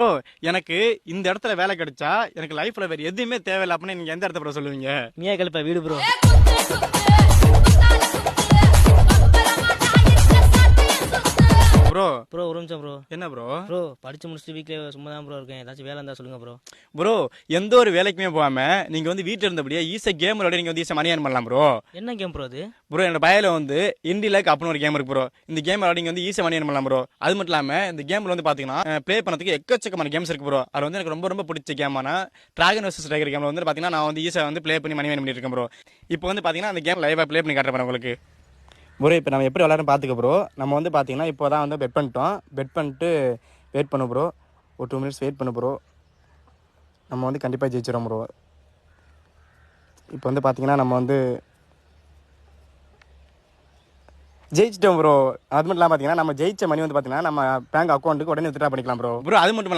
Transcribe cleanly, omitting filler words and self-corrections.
Bro எனக்கு இந்த இடத்துல வேலை கிடைச்சா எனக்கு லைஃப்ல வேற எதுவுமே தேவையில்லை அப்படின்னு நீங்க எந்த இடத்த ப்ரோ சொல்லுவீங்க? நீயே கழிப்பா வீடு ப்ரோ. ப்ரோ ப்ரோ ஒரு நிமிஷம் ப்ரோ. என்ன ப்ரோ? ப்ரோ படிச்சு முடிச்சுட்டு வீட்டில் சும்மா தான் ப்ரோ இருக்கேன். ஏதாச்சும் வேலை இருந்தால் சொல்லுங்க ப்ரோ. ப்ரோ எந்த ஒரு வேலைக்குமே போகாம நீங்க வந்து வீட்டுல இருந்தபடியே ஈஸியா கேம் விளையாடி நீங்க வந்து ஈஸியா மணி ஏர்ன் பண்ணலாம் ப்ரோ. என்ன கேம் ப்ரோ அது? ப்ரோ என்னோட பயல வந்து இண்டிலேக் அப்படின்னு ஒரு கேம் இருக்கு ப்ரோ. இந்த கேம் விளையாடி நீங்க வந்து ஈஸியா மணி ஏர்ன் பண்ணலாம் ப்ரோ. அது மட்டும் இல்லாம இந்த கேம்ல வந்து பாத்தீங்கன்னா ப்ளே பண்ணதுக்கு எக்கச்சக்கமான கேம்ஸ் இருக்கு ப்ரோ. அது வந்து எனக்கு ரொம்ப ரொம்ப பிடிச்ச கேமான டிராகன் வர்சஸ் டைகர் கேம்ல வந்து பாத்தீங்கன்னா நான் வந்து ஈஸியா வந்து ப்ளே பண்ணி மணி ஏர்ன் பண்ணிட்டு இருக்கேன் ப்ரோ. இப்போ வந்து பாத்தீங்கன்னா அந்த கேம் லைவா ப்ளே பண்ணி காட்டுறேன் உங்களுக்கு. ப்ரோ இப்போ நம்ம எப்படி விளையாடுறோம் பார்த்துக்க ப்ரோ. நம்ம வந்து பார்த்தீங்கன்னா இப்போ தான் வந்து பெட் பண்ணிட்டோம். பெட் பண்ணிட்டு வெயிட் பண்ணு ப்ரோ. ஒரு 2 மினிட்ஸ் வெயிட் பண்ணு ப்ரோ. நம்ம வந்து கண்டிப்பாக ஜெயிச்சிடும் ப்ரோ. இப்போ வந்து பார்த்தீங்கன்னா நம்ம வந்து ஜெயிச்சிட்டோம் ப்ரோ. அது மட்டும் இல்லாமல் பார்த்தீங்கன்னா நம்ம ஜெயிச்ச மணி வந்து பார்த்தீங்கன்னா நம்ம பேங்க் அக்கௌண்ட்டுக்கு உடனே வித்ட்ரா பண்ணிக்கலாம் ப்ரோ. ப்ரோ அது மட்டும்